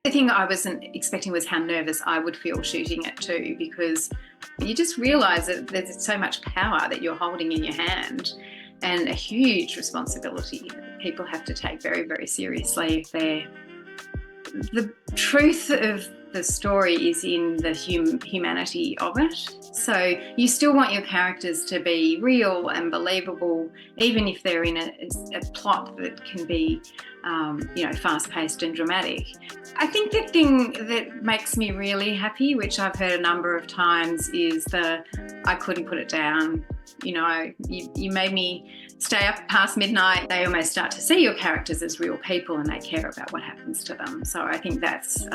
The thing I wasn't expecting was how nervous I would feel shooting it too, because you just realise that there's so much power that you're holding in your hand and a huge responsibility that people have to take very, very seriously if they're... The truth of the story is in the humanity of it. So you still want your characters to be real and believable, even if they're in a plot that can be, fast-paced and dramatic. I think the thing that makes me really happy, which I've heard a number of times, is I couldn't put it down. You made me stay up past midnight. They almost start to see your characters as real people and they care about what happens to them. So I think that's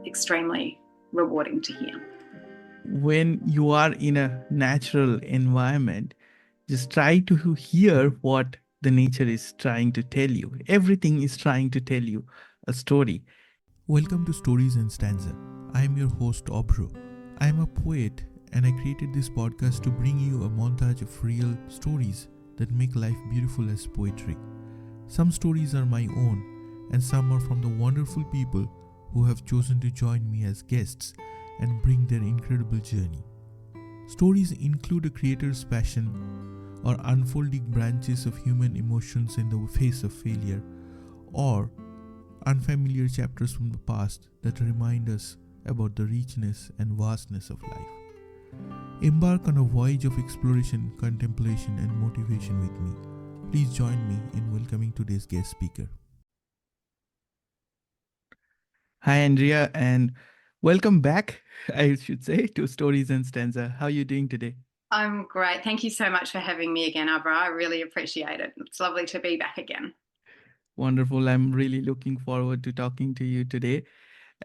extremely rewarding to hear. When you are in a natural environment, just try to hear what the nature is trying to tell you. Everything is trying to tell you a story. Welcome to Stories and Stanza. I am your host, Abhra. I am a poet and I created this podcast to bring you a montage of real stories that make life beautiful as poetry. Some stories are my own and some are from the wonderful people who have chosen to join me as guests and bring their incredible journey. Stories include a creator's passion or unfolding branches of human emotions in the face of failure, or unfamiliar chapters from the past that remind us about the richness and vastness of life. Embark on a voyage of exploration, contemplation, and motivation with me. Please join me in welcoming today's guest speaker. Hi, Andrea, and welcome back, I should say, to Stories and Stanza. How are you doing today? I'm great. Thank you so much for having me again, Abhra. I really appreciate it. It's lovely to be back again. Wonderful. I'm really looking forward to talking to you today.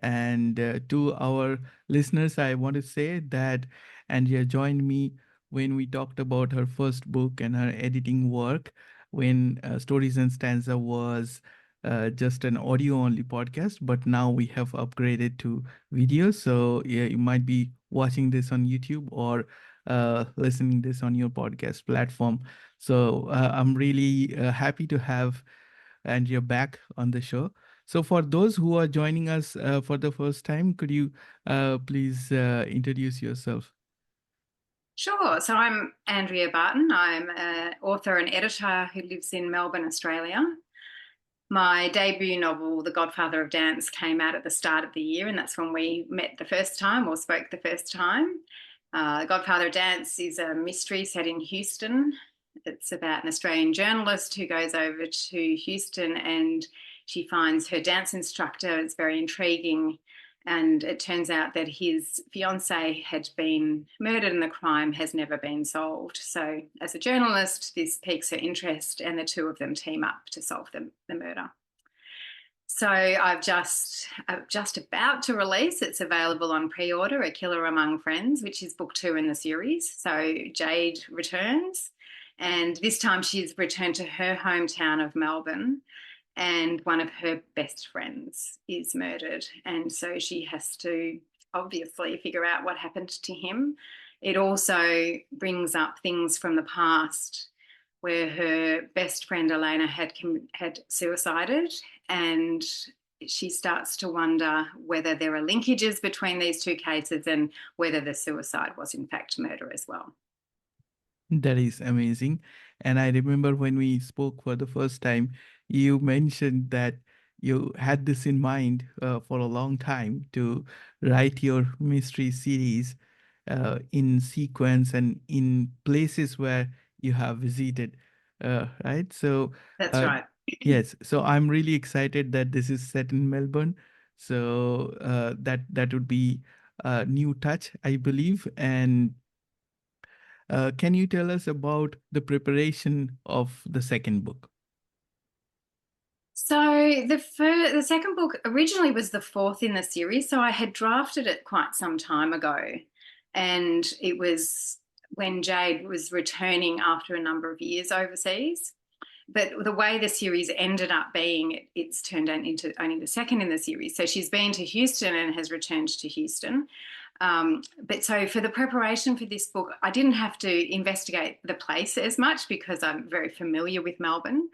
And to our listeners, I want to say that Andrea joined me when we talked about her first book and her editing work, when Stories and Stanza was just an audio-only podcast, but now we have upgraded to video. So yeah, you might be watching this on YouTube or listening this on your podcast platform. So I'm really happy to have Andrea back on the show. So for those who are joining us for the first time, could you please introduce yourself? Sure. So I'm Andrea Barton. I'm an author and editor who lives in Melbourne, Australia. My debut novel, The Godfather of Dance, came out at the start of the year, and that's when we met the first time or spoke the first time. The Godfather of Dance is a mystery set in Houston. It's about an Australian journalist who goes over to Houston and she finds her dance instructor. It's very intriguing. And it turns out that his fiancée had been murdered and the crime has never been solved. So as a journalist, this piques her interest and the two of them team up to solve the murder. So I'm just about to release. It's available on pre-order, A Killer Among Friends, which is book 2 in the series. So Jade returns, and this time she's returned to her hometown of Melbourne, and one of her best friends is murdered. And so she has to obviously figure out what happened to him. It also brings up things from the past where her best friend Elena had suicided, and she starts to wonder whether there are linkages between these two cases and whether the suicide was in fact murder as well. That is amazing. And I remember when we spoke for the first time, you mentioned that you had this in mind for a long time to write your mystery series in sequence and in places where you have visited, right? So that's right. Yes. So I'm really excited that this is set in Melbourne. So that would be a new touch, I believe. And can you tell us about the preparation of the second book? So the second book originally was the 4th in the series. So I had drafted it quite some time ago, and it was when Jade was returning after a number of years overseas. But the way the series ended up being, it's turned into only the second in the series. So she's been to Houston and has returned to Houston. But so for the preparation for this book, I didn't have to investigate the place as much because I'm very familiar with Melbourne,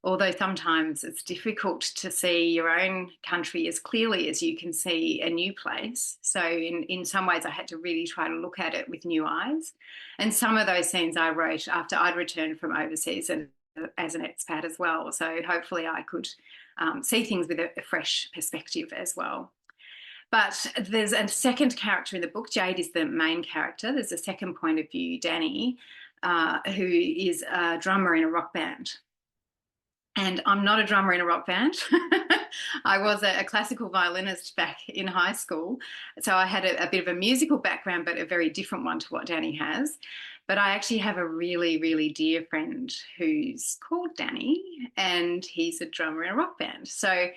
although sometimes it's difficult to see your own country as clearly as you can see a new place. So in some ways I had to really try to look at it with new eyes. And some of those scenes I wrote after I'd returned from overseas and as an expat as well. So hopefully I could see things with a fresh perspective as well. But there's a second character in the book. Jade is the main character. There's a second point of view, Danny, who is a drummer in a rock band. And I'm not a drummer in a rock band. I was a classical violinist back in high school. So I had a bit of a musical background, but a very different one to what Danny has. But I actually have a really, really dear friend who's called Danny, and he's a drummer in a rock band. So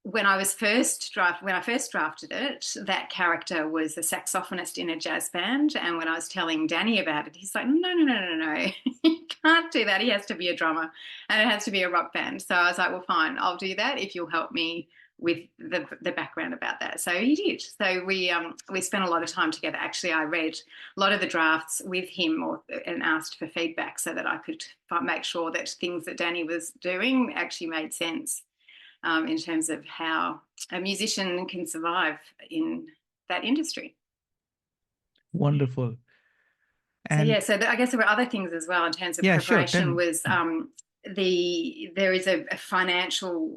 when I first drafted it, that character was a saxophonist in a jazz band. And when I was telling Danny about it, he's like, no, you can't do that. He has to be a drummer and it has to be a rock band. So I was like, well, fine, I'll do that if you'll help me with the background about that. So he did. So we spent a lot of time together. Actually, I read a lot of the drafts with him and asked for feedback so that I could make sure that things that Danny was doing actually made sense. In terms of how a musician can survive in that industry. Wonderful. And so I guess there were other things as well in terms of preparation. Sure. Was there is a financial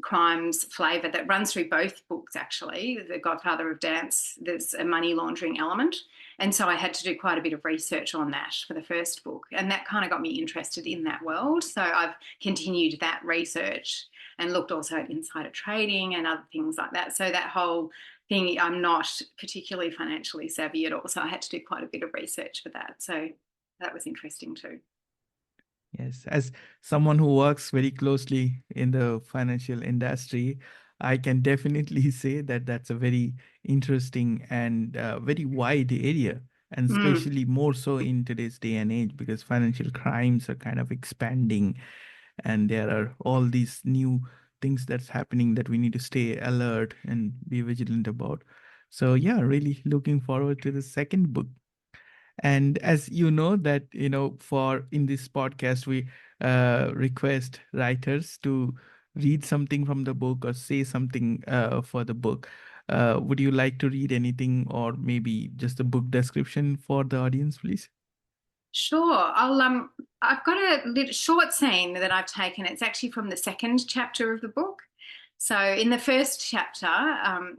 crimes flavour that runs through both books, actually. The Godfather of Dance, there's a money laundering element. And so I had to do quite a bit of research on that for the first book. And that kind of got me interested in that world. So I've continued that research and looked also at insider trading and other things like that. So that whole thing, I'm not particularly financially savvy at all. So I had to do quite a bit of research for that. So that was interesting too. Yes, as someone who works very closely in the financial industry, I can definitely say that that's a very interesting and very wide area, and especially more so in today's day and age, because financial crimes are kind of expanding and there are all these new things that's happening that we need to stay alert and be vigilant about. So yeah, really looking forward to the second book. And as you know that, for in this podcast, we request writers to read something from the book or say something for the book. Would you like to read anything or maybe just a book description for the audience, please? Sure. I've got a short scene that I've taken. It's actually from the second chapter of the book. So in the first chapter,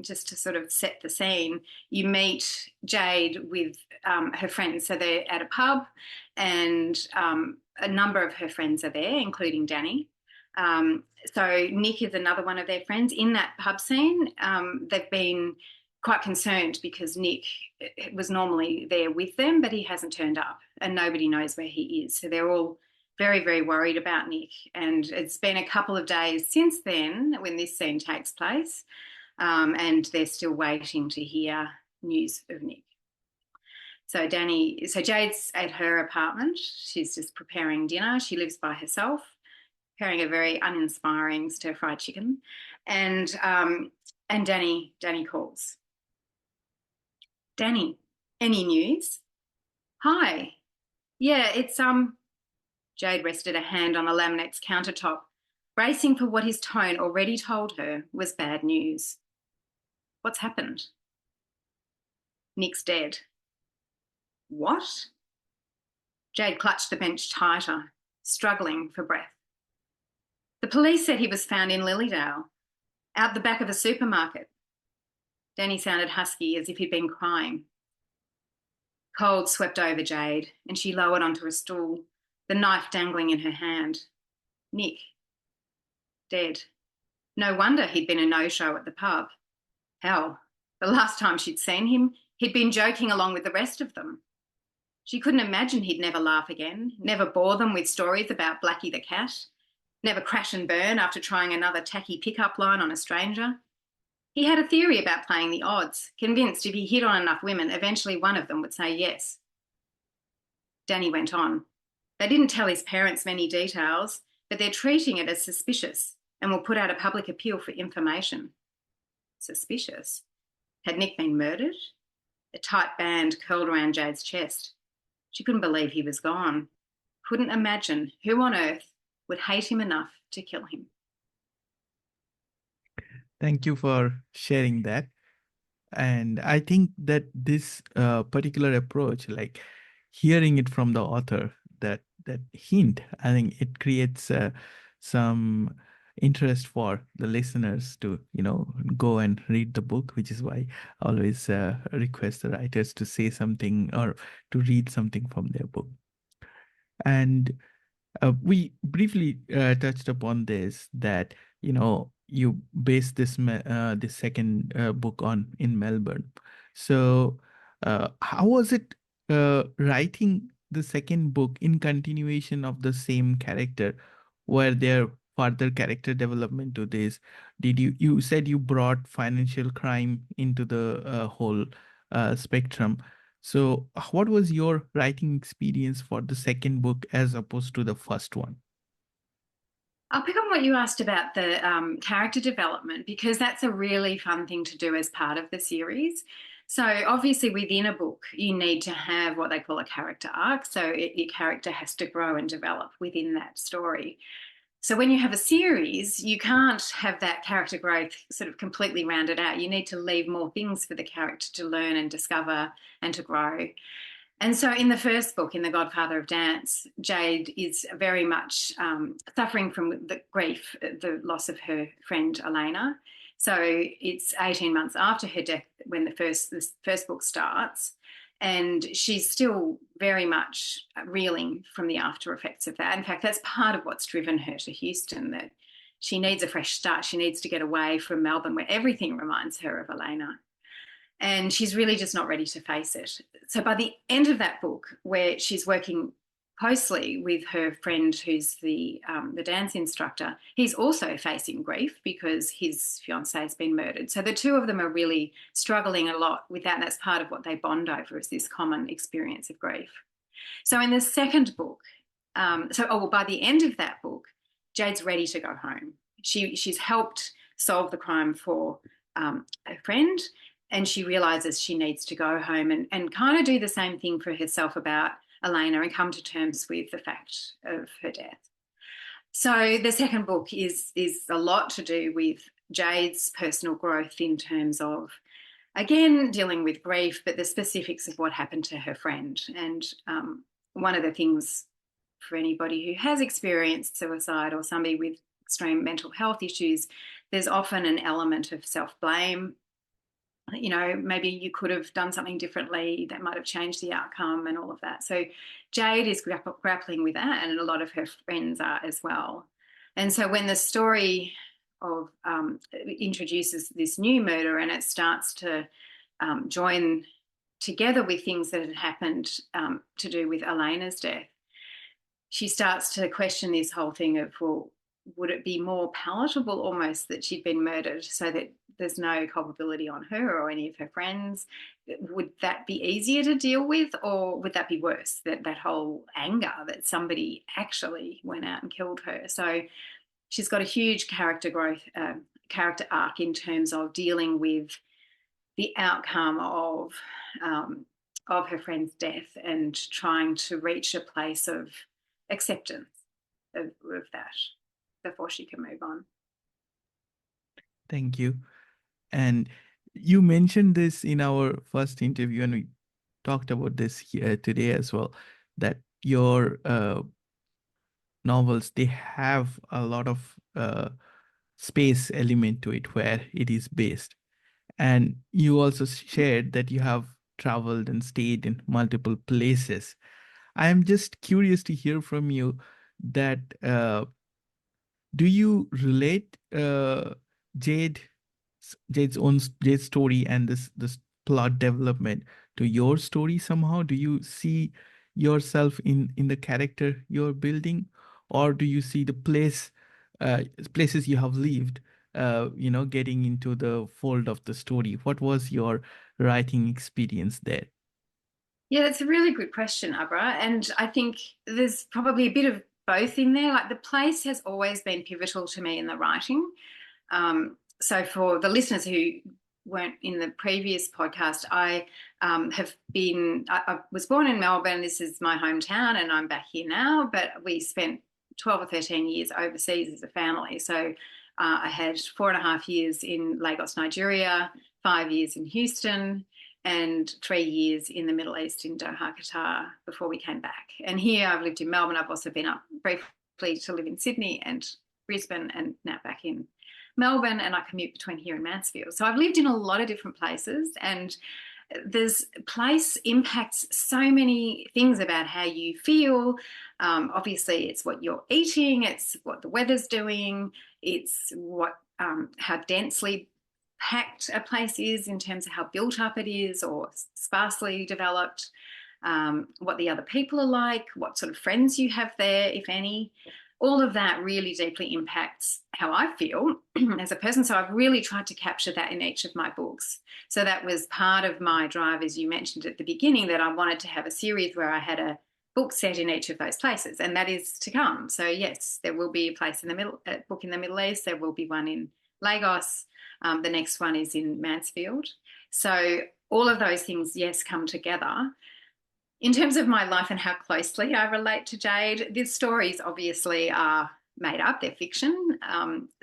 just to sort of set the scene, you meet Jade with her friends. So they're at a pub and a number of her friends are there, including Danny. So Nick is another one of their friends. In that pub scene, they've been quite concerned because Nick was normally there with them, but he hasn't turned up and nobody knows where he is. So they're all very, very worried about Nick. And it's been a couple of days since then when this scene takes place, and they're still waiting to hear news of Nick. So Jade's at her apartment. She's just preparing dinner. She lives by herself, preparing a very uninspiring stir-fried chicken. And Danny calls. Danny, any news? Hi. Yeah, it's Jade rested a hand on a Laminex countertop, bracing for what his tone already told her was bad news. What's happened? Nick's dead. What? Jade clutched the bench tighter, struggling for breath. The police said he was found in Lilydale, out the back of a supermarket. Danny sounded husky, as if he'd been crying. Cold swept over Jade, and she lowered onto a stool, the knife dangling in her hand. Nick, dead. No wonder he'd been a no-show at the pub. Hell, the last time she'd seen him, he'd been joking along with the rest of them. She couldn't imagine he'd never laugh again, never bore them with stories about Blackie the cat, never crash and burn after trying another tacky pickup line on a stranger. He had a theory about playing the odds, convinced if he hit on enough women, eventually one of them would say yes. Danny went on. They didn't tell his parents many details, but they're treating it as suspicious and will put out a public appeal for information. Suspicious? Had Nick been murdered? A tight band curled around Jade's chest. She couldn't believe he was gone. Couldn't imagine who on earth would hate him enough to kill him. Thank you for sharing that. And I think that this particular approach, like hearing it from the author, that hint, I think it creates some interest for the listeners to, go and read the book, which is why I always request the writers to say something or to read something from their book. And we briefly touched upon this, that you based this second book on in Melbourne. So how was it writing the second book in continuation of the same character? Were there further character development to this? Did you said you brought financial crime into the whole spectrum? So, what was your writing experience for the second book as opposed to the first one? I'll pick on what you asked about the character development, because that's a really fun thing to do as part of the series. So obviously within a book, you need to have what they call a character arc. So your character has to grow and develop within that story. So when you have a series, you can't have that character growth sort of completely rounded out. You need to leave more things for the character to learn and discover and to grow. And so in the first book, in The Godfather of Dance, Jade is very much suffering from the grief, the loss of her friend Elena. So it's 18 months after her death when the first book starts, and she's still very much reeling from the after effects of that. In fact, that's part of what's driven her to Houston, that she needs a fresh start. She needs to get away from Melbourne, where everything reminds her of Elena. And she's really just not ready to face it. So by the end of that book, where she's working closely with her friend who's the dance instructor, he's also facing grief because his fiancée has been murdered. So the two of them are really struggling a lot with that. And that's part of what they bond over, is this common experience of grief. So in the second book, by the end of that book, Jade's ready to go home. She's helped solve the crime for her friend, and she realises she needs to go home and kind of do the same thing for herself about Elena and come to terms with the fact of her death. So the second book is a lot to do with Jade's personal growth in terms of, again, dealing with grief, but the specifics of what happened to her friend. And one of the things for anybody who has experienced suicide or somebody with extreme mental health issues, there's often an element of self-blame. Maybe you could have done something differently that might have changed the outcome and all of that. So Jade is grappling with that, and a lot of her friends are as well. And so when the story of introduces this new murder, and it starts to join together with things that had happened to do with Elena's death, she starts to question this whole thing of, well, would it be more palatable almost that she'd been murdered so that there's no culpability on her or any of her friends? Would that be easier to deal with, or would that be worse, that whole anger that somebody actually went out and killed her? So she's got a huge character growth, character arc in terms of dealing with the outcome of her friend's death and trying to reach a place of acceptance of that before she can move on. Thank you. And you mentioned this in our first interview, and we talked about this here today as well, that your novels, they have a lot of space element to it where it is based. And you also shared that you have traveled and stayed in multiple places. I am just curious to hear from you that do you relate Jade's story and this plot development to your story somehow? Do you see yourself in the character you're building, or do you see the places you have lived, getting into the fold of the story? What was your writing experience there? Yeah, that's a really good question, Abhra. And I think there's probably a bit of both in there. Like, the place has always been pivotal to me in the writing. So for the listeners who weren't in the previous podcast, I was born in Melbourne. This is my hometown, and I'm back here now. But we spent 12 or 13 years overseas as a family. So I had 4.5 years in Lagos, Nigeria, 5 years in Houston, and 3 years in the Middle East in Doha, Qatar, before we came back. And here I've lived in Melbourne. I've also been up briefly to live in Sydney and Brisbane, and now back in Melbourne, and I commute between here and Mansfield. So I've lived in a lot of different places, and place impacts so many things about how you feel. Obviously, it's what you're eating, it's what the weather's doing, it's how densely packed a place is in terms of how built up it is or sparsely developed, what the other people are like, what sort of friends you have there, if any. All of that really deeply impacts how I feel as a person. So I've really tried to capture that in each of my books. So that was part of my drive, as you mentioned at the beginning, that I wanted to have a series where I had a book set in each of those places, and that is to come. So yes, there will be a book in the Middle East. There will be one in Lagos. The next one is in Mansfield. So all of those things, yes, come together. In terms of my life and how closely I relate to Jade, these stories obviously are made up, they're fiction.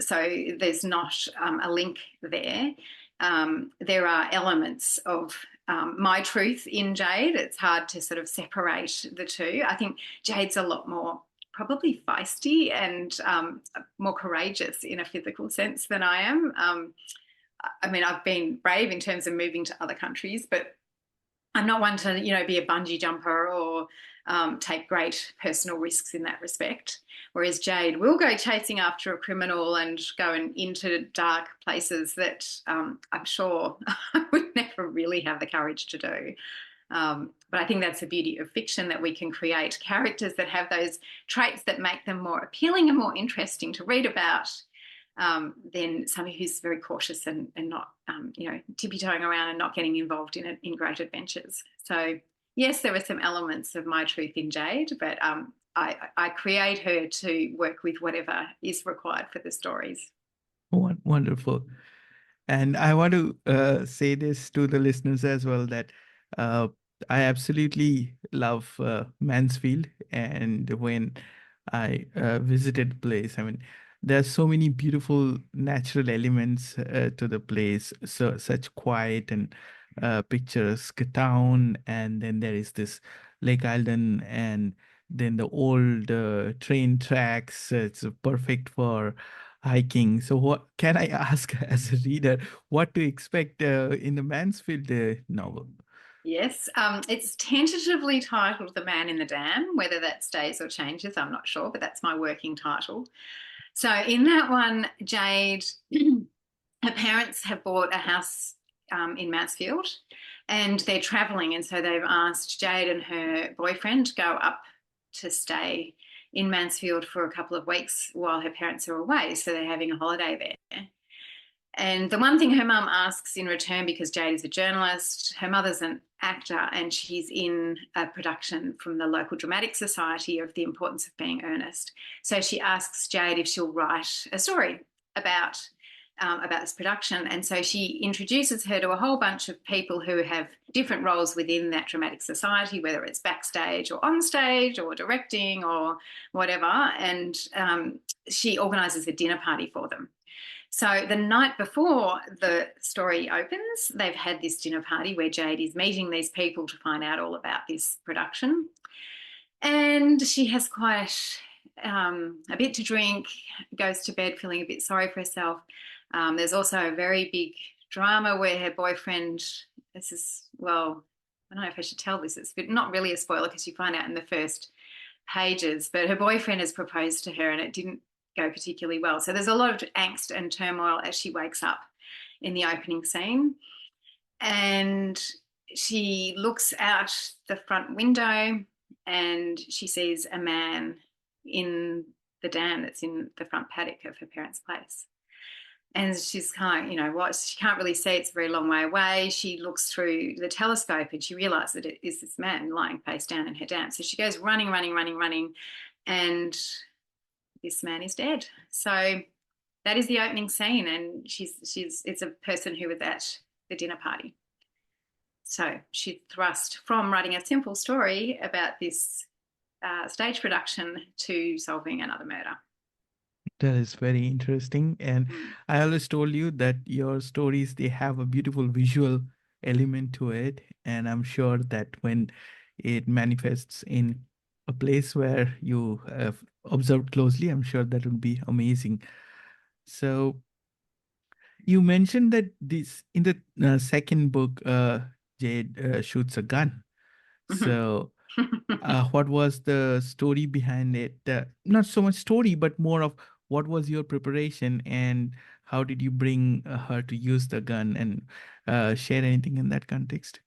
So there's not a link there. There are elements of my truth in Jade. It's hard to sort of separate the two. I think Jade's a lot more probably feisty and more courageous in a physical sense than I am. I mean, I've been brave in terms of moving to other countries, but I'm not one to, be a bungee jumper or take great personal risks in that respect. Whereas Jade will go chasing after a criminal and going into dark places that I'm sure I would never really have the courage to do. But I think that's the beauty of fiction, that we can create characters that have those traits that make them more appealing and more interesting to read about than somebody who's very cautious and not, tippy-toeing around and not getting involved in great adventures. So, yes, there are some elements of my truth in Jade, but I create her to work with whatever is required for the stories. Wonderful. And I want to say this to the listeners as well, that I absolutely love Mansfield. And when I visited the place, I mean, there's so many beautiful natural elements to the place, so such quiet and picturesque town. And then there is this Lake Island, and then the old train tracks. It's perfect for hiking. So what can I ask as a reader, what to expect in the Mansfield novel? Yes, it's tentatively titled The Man in the Dam. Whether that stays or changes, I'm not sure, but that's my working title. So in that one, Jade, her parents have bought a house in Mansfield, and they're travelling, and so they've asked Jade and her boyfriend to go up to stay in Mansfield for a couple of weeks while her parents are away. So they're having a holiday there. And the one thing her mum asks in return, because Jade is a journalist, her mother's an actor, and she's in a production from the local dramatic society of The Importance of Being Earnest. So she asks Jade if she'll write a story about this production. And so she introduces her to a whole bunch of people who have different roles within that dramatic society, whether it's backstage or on stage or directing or whatever. And she organises a dinner party for them. So the night before the story opens, they've had this dinner party where Jade is meeting these people to find out all about this production. And she has quite a bit to drink, goes to bed feeling a bit sorry for herself. There's also a very big drama where her boyfriend, I don't know if I should tell this, it's not really a spoiler because you find out in the first pages, but her boyfriend has proposed to her and it didn't go particularly well. So there's a lot of angst and turmoil as she wakes up in the opening scene. And she looks out the front window and she sees a man in the dam that's in the front paddock of her parents' place. And she's kind of, she can't really see, it's a very long way away. She looks through the telescope and she realises that it is this man lying face down in her dam. So she goes running, and this man is dead. So that is the opening scene, and it's a person who was at the dinner party. So she thrust from writing a simple story about this stage production to solving another murder. That is very interesting. And I always told you that your stories, they have a beautiful visual element to it. And I'm sure that when it manifests in a place where you have observed closely, I'm sure that will be amazing. So you mentioned that this in the second book, Jade shoots a gun. So what was the story behind it? Not so much story, but more of what was your preparation and how did you bring her to use the gun, and share anything in that context?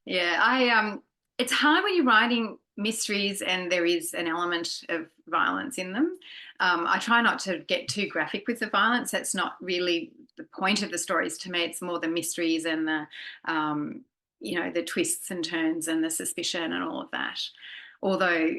Yeah, it's hard when you're writing mysteries and there is an element of violence in them. I try not to get too graphic with the violence. That's not really the point of the stories to me. It's more the mysteries and the twists and turns and the suspicion and all of that. Although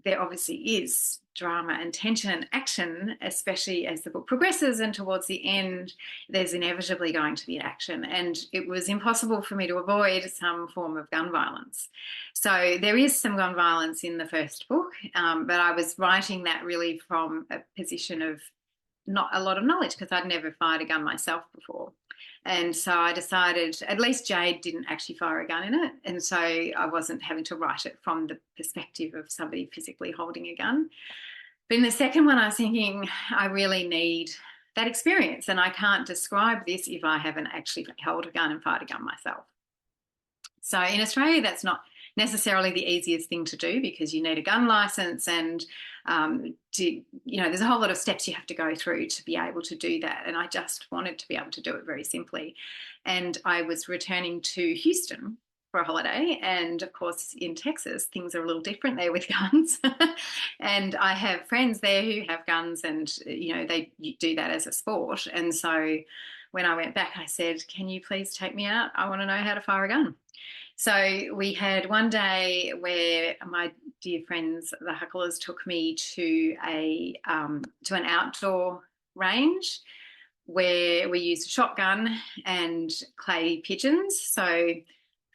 there obviously is drama and tension and action, especially as the book progresses, and towards the end there's inevitably going to be action, and it was impossible for me to avoid some form of gun violence. So there is some gun violence in the first book, but I was writing that really from a position of not a lot of knowledge because I'd never fired a gun myself before. And so I decided, at least Jade didn't actually fire a gun in it, and so I wasn't having to write it from the perspective of somebody physically holding a gun. But in the second one, I was thinking, I really need that experience, and I can't describe this if I haven't actually held a gun and fired a gun myself. So in Australia, that's not necessarily the easiest thing to do because you need a gun license, and there's a whole lot of steps you have to go through to be able to do that. And I just wanted to be able to do it very simply. And I was returning to Houston for a holiday, and of course in Texas things are a little different there with guns. And I have friends there who have guns, and they do that as a sport. And so when I went back, I said, can you please take me out? I want to know how to fire a gun. So we had one day where my dear friends, the Hucklers, took me to an outdoor range where we used a shotgun and clay pigeons. So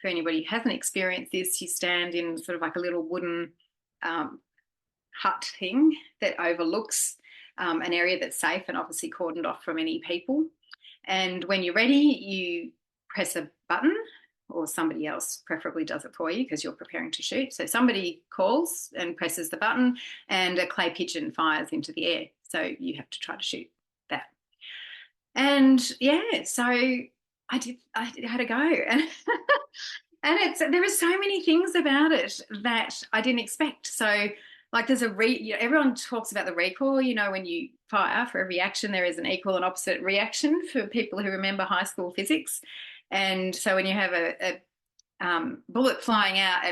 for anybody who hasn't experienced this, you stand in sort of like a little wooden hut thing that overlooks an area that's safe and obviously cordoned off from any people. And when you're ready, you press a button, or somebody else preferably does it for you because you're preparing to shoot. So somebody calls and presses the button and a clay pigeon fires into the air. So you have to try to shoot that. And yeah, so I had a go. And there were so many things about it that I didn't expect. So like there's everyone talks about the recoil, when you fire, for every action there is an equal and opposite reaction for people who remember high school physics. And so when you have a bullet flying out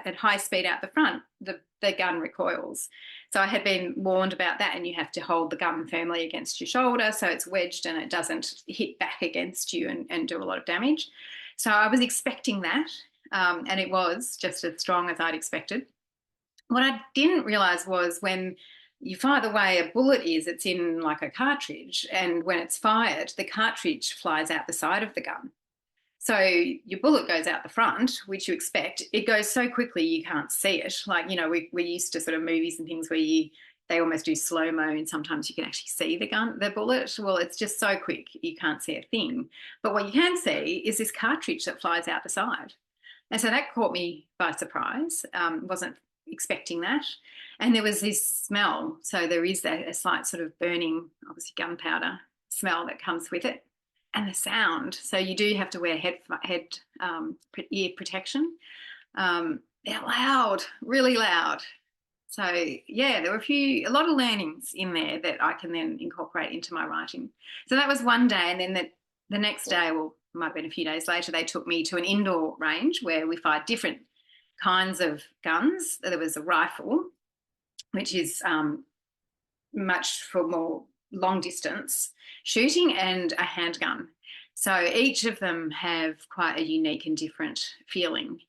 at high speed out the front, the gun recoils. So I had been warned about that, and you have to hold the gun firmly against your shoulder so it's wedged and it doesn't hit back against you and do a lot of damage. So I was expecting that, and it was just as strong as I'd expected. What I didn't realise was when you fire the way a bullet is, it's in like a cartridge, and when it's fired, the cartridge flies out the side of the gun. So your bullet goes out the front, which you expect. It goes so quickly you can't see it. Like, we're used to sort of movies and things where they almost do slow-mo, and sometimes you can actually see the bullet. Well, it's just so quick you can't see a thing. But what you can see is this cartridge that flies out the side. And so that caught me by surprise. Wasn't expecting that. And there was this smell. So there is a slight sort of burning, obviously gunpowder smell that comes with it. And the sound. So you do have to wear ear protection. They're loud, really loud. So yeah, there were a lot of learnings in there that I can then incorporate into my writing. So that was one day, and then the next day, well, it might have been a few days later, they took me to an indoor range where we fired different kinds of guns. There was a rifle, which is much for more long distance shooting, and a handgun. So each of them have quite a unique and different feeling.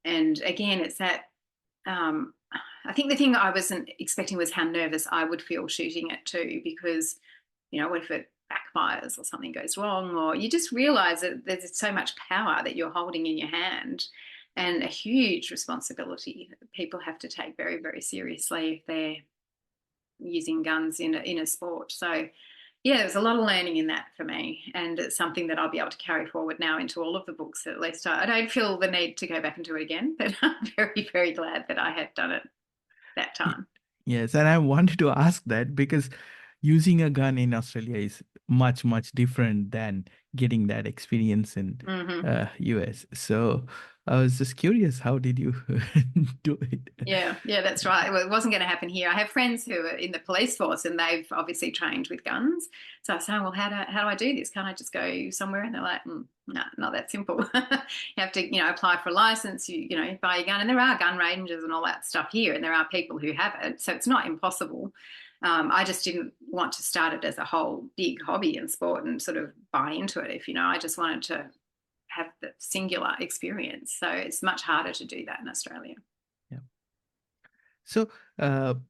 And again, it's that I think the thing I wasn't expecting was how nervous I would feel shooting it too, because what if it backfires or something goes wrong, or you just realize that there's so much power that you're holding in your hand and a huge responsibility that people have to take very, very seriously if they're using guns in a sport. So yeah, there was a lot of learning in that for me, and it's something that I'll be able to carry forward now into all of the books. At least I don't feel the need to go back and do it again, but I'm very, very glad that I had done it that time. Yes, and I wanted to ask that because using a gun in Australia is much, much different than getting that experience in US. So I was just curious, how did you do it? Yeah, that's right. Well, it wasn't going to happen here. I have friends who are in the police force and they've obviously trained with guns. So I was saying, well, how do I do this? Can't I just go somewhere? And they're like, no, not that simple. You have to, apply for a license, you buy a gun. And there are gun ranges and all that stuff here. And there are people who have it. So it's not impossible. I just didn't want to start it as a whole big hobby and sport and sort of buy into it. I just wanted to have the singular experience. So it's much harder to do that in Australia. Yeah. So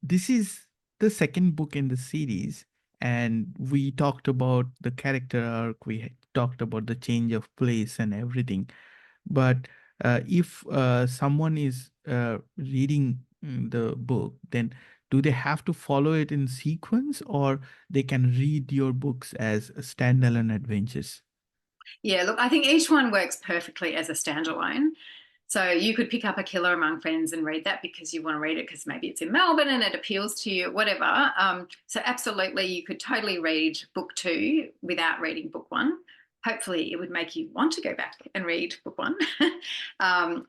this is the second book in the series, and we talked about the character arc, we talked about the change of place and everything. But if someone is reading the book, then do they have to follow it in sequence, or they can read your books as standalone adventures? Yeah, look, I think each one works perfectly as a standalone. So you could pick up A Killer Among Friends and read that because you want to read it because maybe it's in Melbourne and it appeals to you, whatever. So absolutely, you could totally read book 2 without reading book 1. Hopefully it would make you want to go back and read book 1.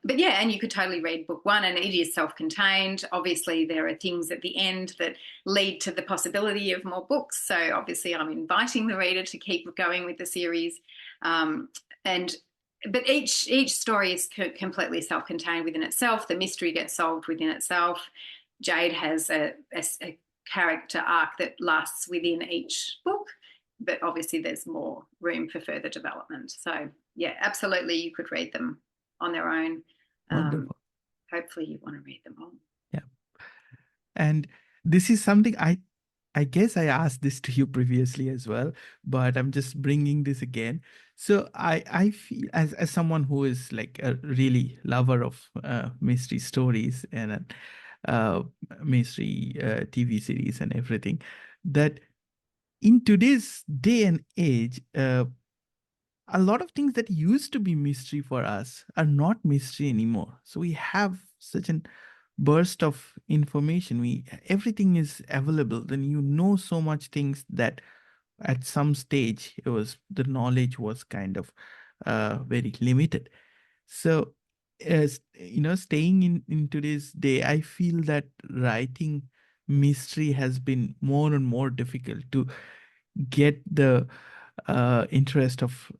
But yeah, and you could totally read book 1, and it is self-contained. Obviously, there are things at the end that lead to the possibility of more books. So obviously I'm inviting the reader to keep going with the series. But each story is completely self-contained within itself. The mystery gets solved within itself. Jade has a character arc that lasts within each book, but obviously there's more room for further development. So yeah, absolutely, you could read them on their own. Wonderful. Hopefully you want to read them all. Yeah. And this is something I guess I asked this to you previously as well, but I'm just bringing this again. So I feel as someone who is like a really lover of mystery stories and mystery TV series and everything, that in today's day and age, a lot of things that used to be mystery for us are not mystery anymore. So we have such an burst of information. Everything is available. Then so much things that at some stage the knowledge was kind of very limited. So as staying in today's day, I feel that writing mystery has been more and more difficult to get the interest of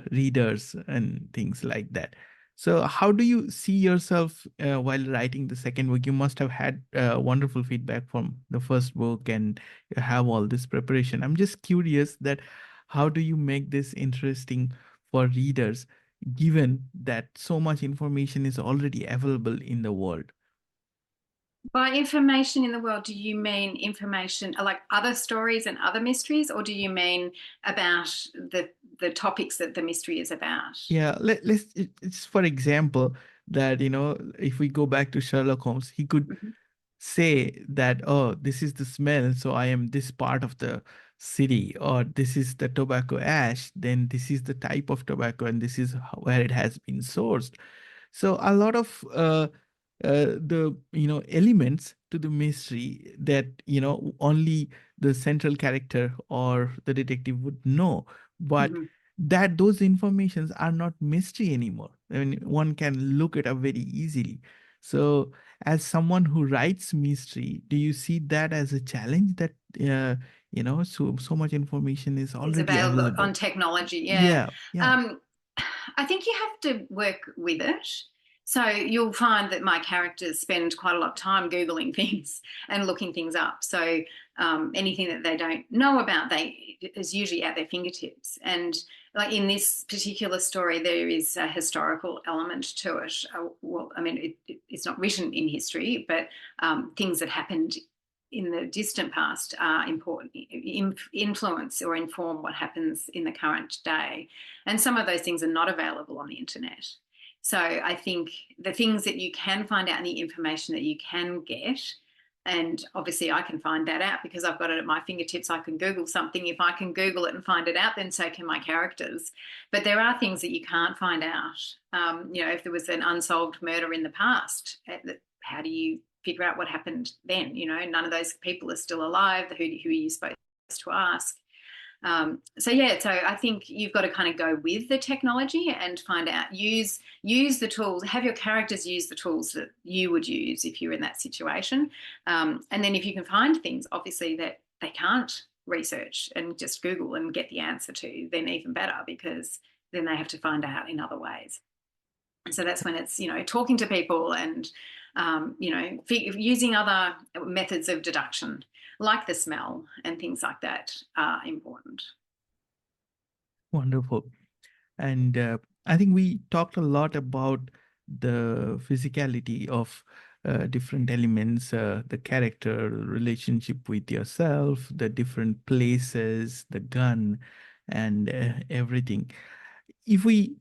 readers and things like that. So how do you see yourself while writing the second book? You must have had wonderful feedback from the first book and you have all this preparation. I'm just curious that how do you make this interesting for readers, given that so much information is already available in the world? By information in the world, do you mean information like other stories and other mysteries, or do you mean about the topics that the mystery is about? Yeah, it's for example that, if we go back to Sherlock Holmes, he could say that, oh, this is the smell, so I am this part of the city, or this is the tobacco ash, then this is the type of tobacco, and this is where it has been sourced. So a lot of the elements to the mystery that only the central character or the detective would know, but that those informations are not mystery anymore. I mean, one can look it up very easily. So as someone who writes mystery, do you see that as a challenge that so much information is already available on technology? Yeah. I think you have to work with it. So you'll find that my characters spend quite a lot of time Googling things and looking things up. So anything that they don't know about is usually at their fingertips. And like in this particular story, there is a historical element to it. Well, I mean, it's not written in history, but things that happened in the distant past are important, influence or inform what happens in the current day. And some of those things are not available on the internet. So I think the things that you can find out and the information that you can get, and obviously I can find that out because I've got it at my fingertips. I can Google something. If I can Google it and find it out, then so can my characters. But there are things that you can't find out. If there was an unsolved murder in the past, how do you figure out what happened then? None of those people are still alive. Who are you supposed to ask? So I think you've got to kind of go with the technology and find out, use the tools, have your characters use the tools that you would use if you're in that situation. And then if you can find things, obviously, that they can't research and just Google and get the answer to, then even better, because then they have to find out in other ways. And so that's when it's, talking to people and, using other methods of deduction, like the smell and things like that, are important. Wonderful. And I think we talked a lot about the physicality of different elements, the character, relationship with yourself, the different places, the gun, and everything. If we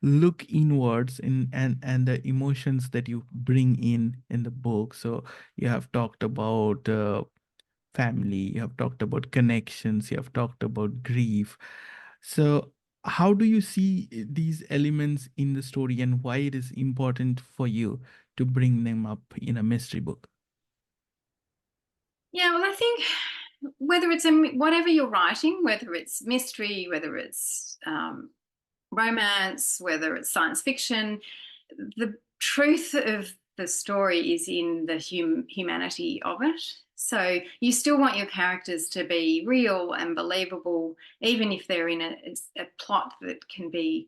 look inwards and the emotions that you bring in the book, so you have talked about family, you have talked about connections, you have talked about grief. So how do you see these elements in the story, and why it is important for you to bring them up in a mystery book? Yeah, well, I think whether it's whatever you're writing, whether it's mystery, whether it's romance, whether it's science fiction, the truth of the story is in the humanity of it. So you still want your characters to be real and believable, even if they're in a plot that can be,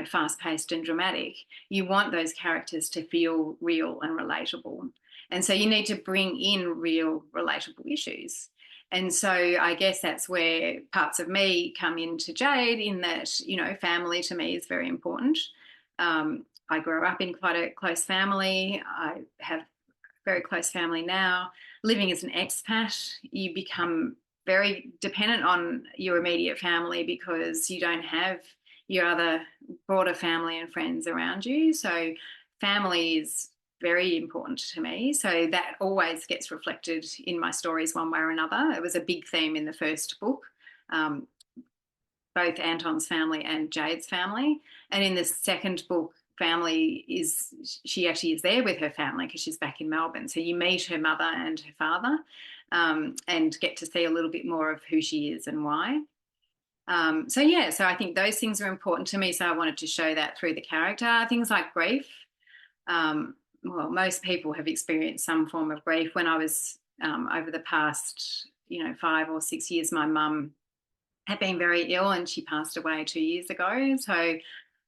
fast-paced and dramatic. You want those characters to feel real and relatable. And so you need to bring in real, relatable issues. And so I guess that's where parts of me come into Jade, in that, family to me is very important. I grew up in quite a close family. I have a very close family now. Living as an expat, you become very dependent on your immediate family because you don't have your other broader family and friends around you. So family is very important to me. So that always gets reflected in my stories one way or another. It was a big theme in the first book, both Anton's family and Jade's family. And in the second book, she actually is there with her family because she's back in Melbourne. So you meet her mother and her father, and get to see a little bit more of who she is and why. So I think those things are important to me. So I wanted to show that through the character. Things like grief. Well, most people have experienced some form of grief. When I was over the past, 5 or 6 years, my mum had been very ill and she passed away 2 years ago. So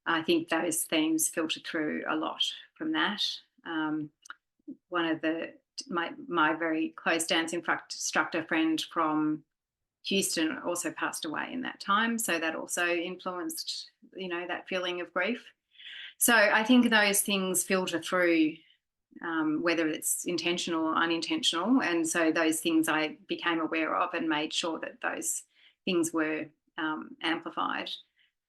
I think those themes filter through a lot from that. One of my very close dance instructor friend from Houston also passed away in that time. So that also influenced, that feeling of grief. So I think those things filter through, whether it's intentional or unintentional. And so those things I became aware of and made sure that those things were amplified.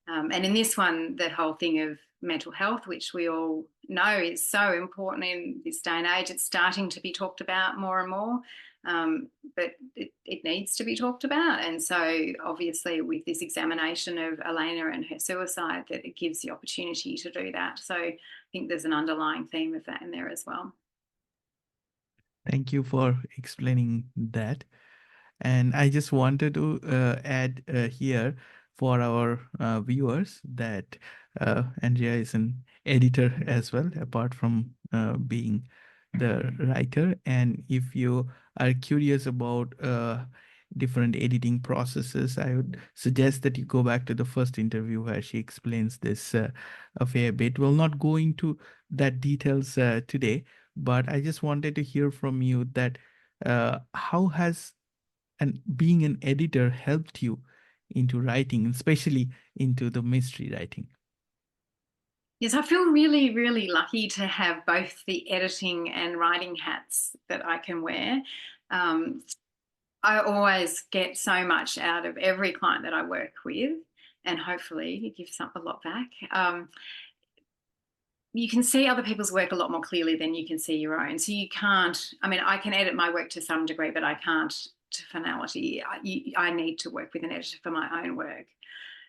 And in this one, the whole thing of mental health, which we all know is so important in this day and age, it's starting to be talked about more and more. But it needs to be talked about. And so obviously with this examination of Elena and her suicide, that it gives the opportunity to do that. So I think there's an underlying theme of that in there as well. Thank you for explaining that. And I just wanted to add here for our viewers that Andrea is an editor as well, apart from being the writer. And if you are curious about different editing processes, I would suggest that you go back to the first interview where she explains this a fair bit. We'll not go into that details today, but I just wanted to hear from you that how has being an editor helped you into writing, especially into the mystery writing? Yes, I feel really, really lucky to have both the editing and writing hats that I can wear. Um, I always get so much out of every client that I work with, and hopefully give a lot back. You can see other people's work a lot more clearly than you can see your own. So you can't, I mean, I can edit my work to some degree, but I can't to finality. I need to work with an editor for my own work.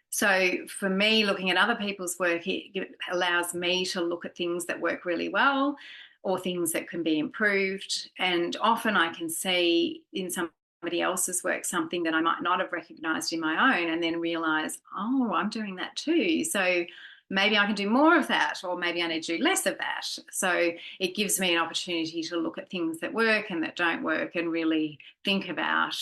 So for me, looking at other people's work, it allows me to look at things that work really well or things that can be improved. And often I can see in somebody else's work something that I might not have recognised in my own, and then realise, oh, I'm doing that too. So maybe I can do more of that, or maybe I need to do less of that. So it gives me an opportunity to look at things that work and that don't work and really think about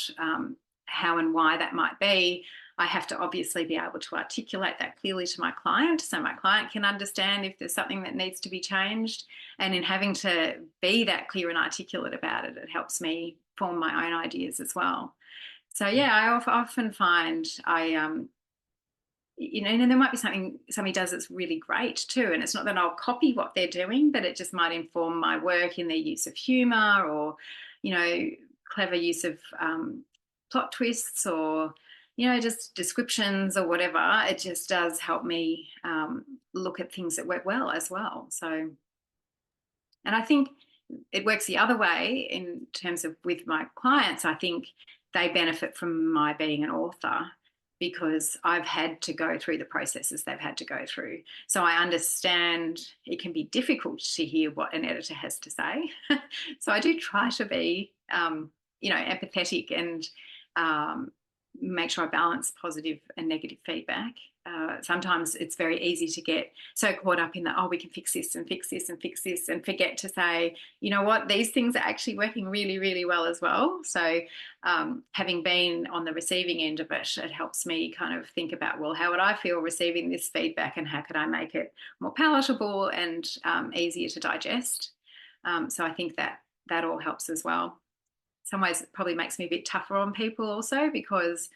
how and why that might be. I have to obviously be able to articulate that clearly to my client so my client can understand if there's something that needs to be changed. And in having to be that clear and articulate about it, it helps me form my own ideas as well. So yeah, I often find and there might be something somebody does that's really great too. And it's not that I'll copy what they're doing, but it just might inform my work in their use of humour or, clever use of plot twists or, just descriptions or whatever. It just does help me look at things that work well as well. So, and I think it works the other way in terms of with my clients. I think they benefit from my being an author because I've had to go through the processes they've had to go through. So I understand it can be difficult to hear what an editor has to say. So I do try to be, empathetic and make sure I balance positive and negative feedback. Sometimes it's very easy to get so caught up in we can fix this and fix this and fix this and forget to say, you know what, these things are actually working really, really well as well. So having been on the receiving end of it, it helps me kind of think about, well, how would I feel receiving this feedback and how could I make it more palatable and easier to digest? So I think that all helps as well. In some ways, it probably makes me a bit tougher on people also because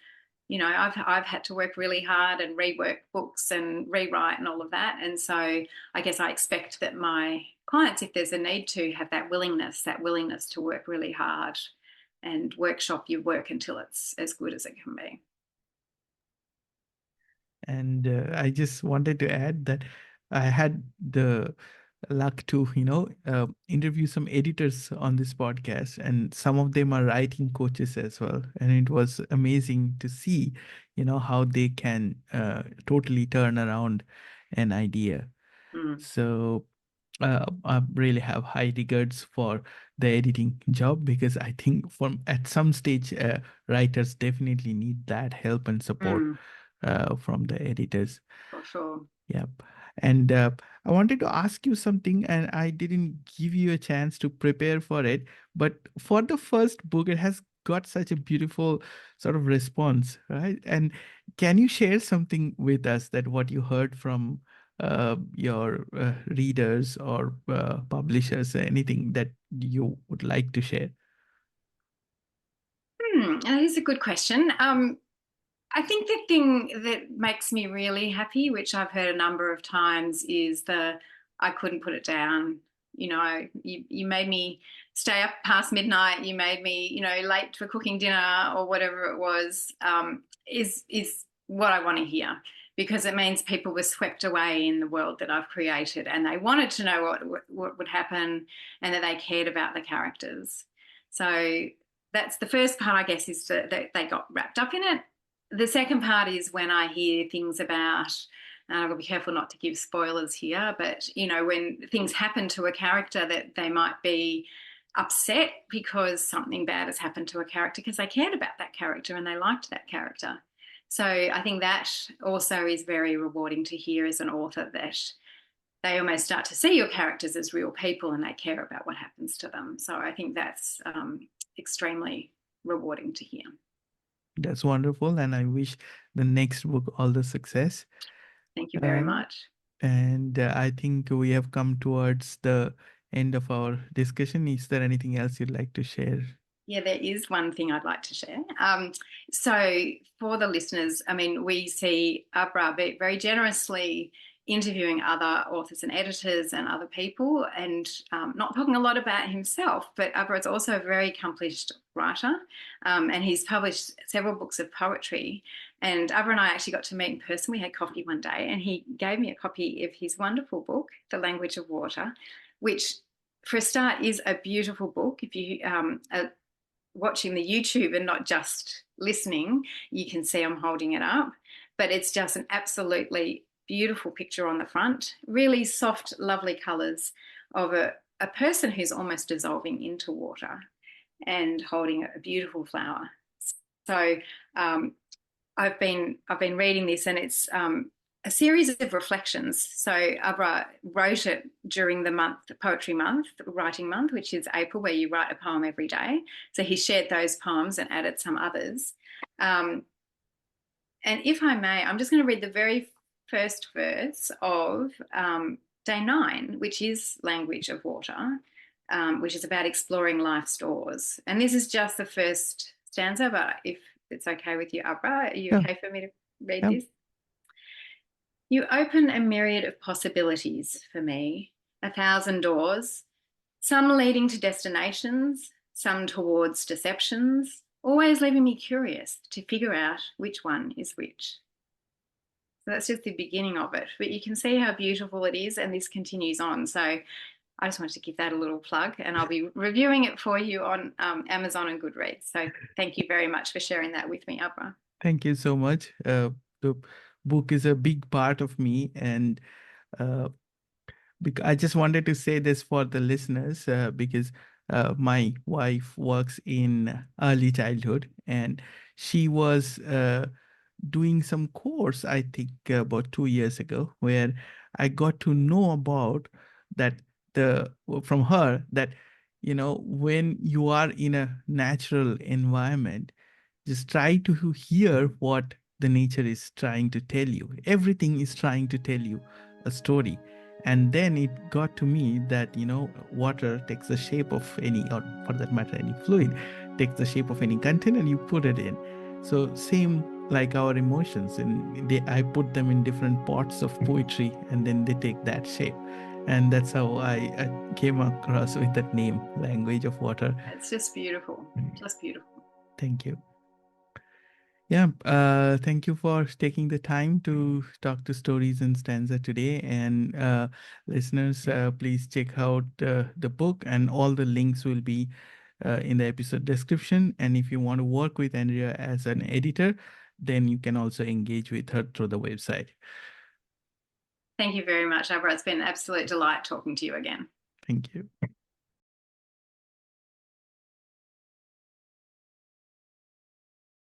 I've had to work really hard and rework books and rewrite and all of that. And so I guess I expect that my clients, if there's a need to, have that willingness to work really hard and workshop your work until it's as good as it can be. And I just wanted to add that I had the luck to, interview some editors on this podcast, and some of them are writing coaches as well. And it was amazing to see, how they can totally turn around an idea. So I really have high regards for the editing job because I think at some stage, writers definitely need that help and support from the editors. For sure. Yep. And I wanted to ask you something, and I didn't give you a chance to prepare for it. But for the first book, it has got such a beautiful sort of response, right? And can you share something with us that what you heard from your readers or publishers, anything that you would like to share? That is a good question. I think the thing that makes me really happy, which I've heard a number of times, is I couldn't put it down. You made me stay up past midnight. You made me, late for cooking dinner or whatever it was, is what I want to hear, because it means people were swept away in the world that I've created and they wanted to know what would happen and that they cared about the characters. So that's the first part, I guess, is that they got wrapped up in it. The second part is when I hear things about, and I've got to be careful not to give spoilers here, but, when things happen to a character that they might be upset because something bad has happened to a character because they cared about that character and they liked that character. So I think that also is very rewarding to hear as an author, that they almost start to see your characters as real people and they care about what happens to them. So I think that's extremely rewarding to hear. That's wonderful. And I wish the next book all the success. Thank you very much. And I think we have come towards the end of our discussion. Is there anything else you'd like to share? Yeah, there is one thing I'd like to share. So for the listeners, I mean, we see Abhra very generously interviewing other authors and editors and other people, and not talking a lot about himself. But Abhra is also a very accomplished writer, and he's published several books of poetry. And Abhra and I actually got to meet in person. We had coffee one day, and he gave me a copy of his wonderful book, The Language of Water, which, for a start, is a beautiful book. If you are watching the YouTube and not just listening, you can see I'm holding it up. But it's just an absolutely beautiful picture on the front, really soft, lovely colours of a person who's almost dissolving into water and holding a beautiful flower. So I've been reading this, and it's a series of reflections. So Abhra wrote it during the Poetry Month, Writing Month, which is April, where you write a poem every day. So he shared those poems and added some others. And if I may, I'm just going to read the very first verse of Day 9, which is Language of Water, which is about exploring life's doors. And this is just the first stanza, but if it's okay with you, Abhra, are you okay for me to read this? You open a myriad of possibilities for me, 1,000 doors, some leading to destinations, some towards deceptions, always leaving me curious to figure out which one is which. So that's just the beginning of it, but you can see how beautiful it is, and this continues on. So I just wanted to give that a little plug, and I'll be reviewing it for you on Amazon and Goodreads. So thank you very much for sharing that with me, Abhra. Thank you so much. The book is a big part of me, and I just wanted to say this for the listeners, because my wife works in early childhood, and she was doing some course, I think about 2 years ago, where I got to know about that from her that, when you are in a natural environment, just try to hear what the nature is trying to tell you. Everything is trying to tell you a story. And then it got to me that, water takes the shape of any, or for that matter, any fluid, takes the shape of any container and you put it in. So same like our emotions, and I put them in different pots of poetry, and then they take that shape. And that's how I came across with that name, Language of Water. It's just beautiful, just beautiful. Thank you. Yeah, thank you for taking the time to talk to Stories and Stanza today. And listeners, please check out the book, and all the links will be in the episode description. And if you want to work with Andrea as an editor, then you can also engage with her through the website. Thank you very much, Abhra. It's been an absolute delight talking to you again. Thank you.